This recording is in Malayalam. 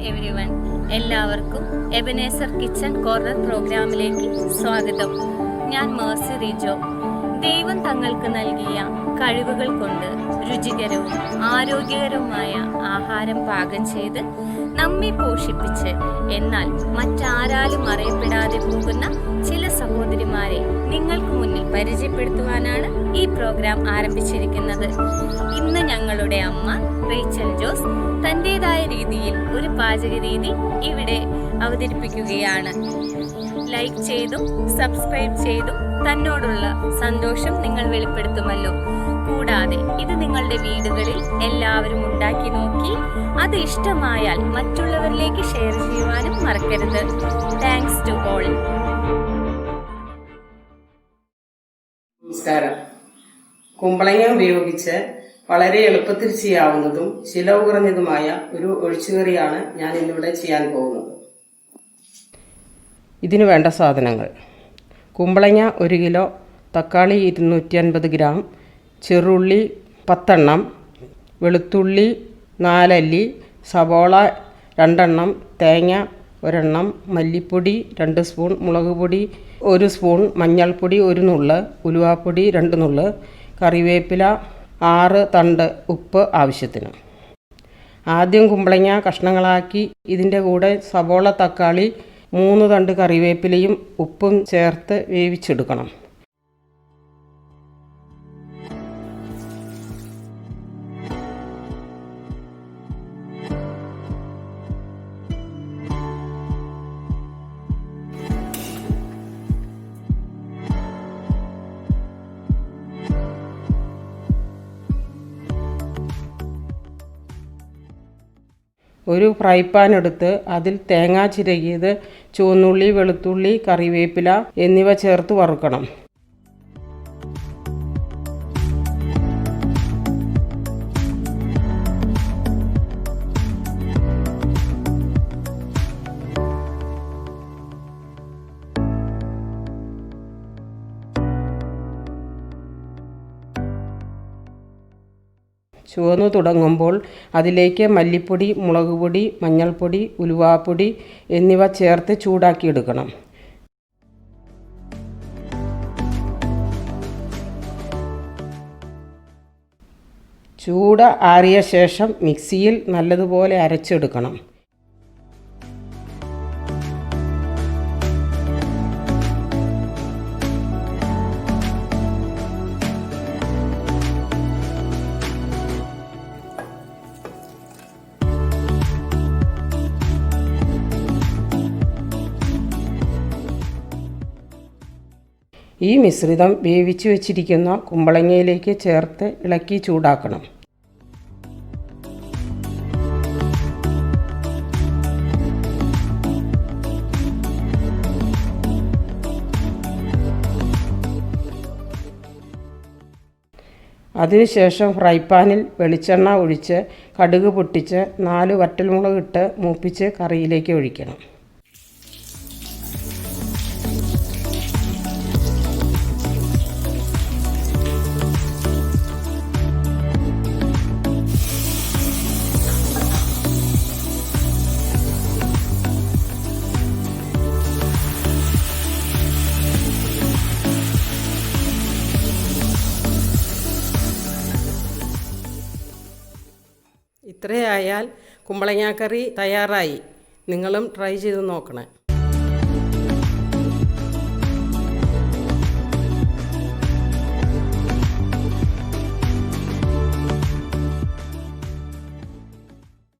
എവരിവൺ, എല്ലാവർക്കും എബനേസർ കിച്ചൺ കോർണർ പ്രോഗ്രാമിലേക്ക് സ്വാഗതം. ഞാൻ റിജോ. ദൈവം തങ്ങൾക്ക് നൽകിയ കഴിവുകൾ കൊണ്ട് രുചികരവും ആരോഗ്യകരവുമായ ആഹാരം പാകം ചെയ്ത് നമ്മെ പോഷിപ്പിച്ച് എന്നാൽ മറ്റാരാലും അറിയപ്പെടാതെ പോകുന്ന ചില സഹോദരിമാരെ നിങ്ങൾക്ക് മുന്നിൽ പരിചയപ്പെടുത്തുവാനാണ് ഈ പ്രോഗ്രാം ആരംഭിച്ചിരിക്കുന്നത്. ഇന്ന് ഞങ്ങളുടെ അമ്മ റീച്ചൽ ജോസ് തൻ്റെതായ രീതിയിൽ ഒരു പാചക രീതി ഇവിടെ അവതരിപ്പിക്കുകയാണ്. ലൈക്ക് ചെയ്തും സബ്സ്ക്രൈബ് ചെയ്തും തന്നോടുള്ള സന്തോഷം നിങ്ങൾ വെളിപ്പെടുത്തുമല്ലോ. കൂടാതെ ഇത് നിങ്ങളുടെ വീടുകളിൽ എല്ലാവരും ഉണ്ടാക്കി നോക്കി അത് ഇഷ്ടമായാൽ മറ്റുള്ളവരിലേക്ക് ഷെയർ ചെയ്യുവാനും മറക്കരുത്. Thanks to all. നമസ്കാരം. കുമ്പളങ്ങ ഉപയോഗിച്ച് വളരെ എളുപ്പത്തിൽ ചെയ്യാവുന്നതും ചിലവ് കുറഞ്ഞതുമായ ഒരു ഒഴിച്ചുകറിയാണ് ഞാൻ ഇന്നിവിടെ ചെയ്യാൻ പോകുന്നത്. ഇതിനു വേണ്ട സാധനങ്ങൾ: കുമ്പളങ്ങ 1 കിലോ, തക്കാളി 250 ഗ്രാം, ചെറുള്ളി 10 എണ്ണം, വെളുത്തുള്ളി 4 അല്ലി, സവോള 2 എണ്ണം, തേങ്ങ 1 എണ്ണം, മല്ലിപ്പൊടി 2 സ്പൂൺ, മുളക് പൊടി 1 സ്പൂൺ, മഞ്ഞൾപ്പൊടി 1 നുള്ള്, ഉലുവാപ്പൊടി 2 നുള്ള്, കറിവേപ്പില 6 തണ്ട്, ഉപ്പ് ആവശ്യത്തിന്. ആദ്യം കുമ്പളങ്ങ കഷ്ണങ്ങളാക്കി ഇതിൻ്റെ കൂടെ സവോള, തക്കാളി, 3 തണ്ട് കറിവേപ്പിലയും ഉപ്പും ചേർത്ത് വേവിച്ചെടുക്കണം. ഒരു ഫ്രൈ പാൻ എടുത്ത് അതിൽ തേങ്ങ ചിരകിയത്, ചുവന്നുള്ളി, വെളുത്തുള്ളി, കറിവേപ്പില എന്നിവ ചേർത്ത് വറുക്കണം. ചുവന്നു തുടങ്ങുമ്പോൾ അതിലേക്ക് മല്ലിപ്പൊടി, മുളക് പൊടി, മഞ്ഞൾപ്പൊടി, ഉലുവാപ്പൊടി എന്നിവ ചേർത്ത് ചൂടാക്കിയെടുക്കണം. ചൂട് ആറിയ ശേഷം മിക്സിയിൽ നല്ലതുപോലെ അരച്ചെടുക്കണം. ഈ മിശ്രിതം വേവിച്ചു വെച്ചിരിക്കുന്ന കുമ്പളങ്ങയിലേക്ക് ചേർത്ത് ഇളക്കി ചൂടാക്കണം. അതിനുശേഷം ഫ്രൈ പാനിൽ വെളിച്ചെണ്ണ ഒഴിച്ച് കടുക് പൊട്ടിച്ച് 4 വറ്റൽമുളക് ഇട്ട് മൂപ്പിച്ച് കറിയിലേക്ക് ഒഴിക്കണം. ഇത്രയായാൽ കുമ്പളങ്ങാക്കറി തയ്യാറായി. നിങ്ങളും ട്രൈ ചെയ്ത് നോക്കണേ.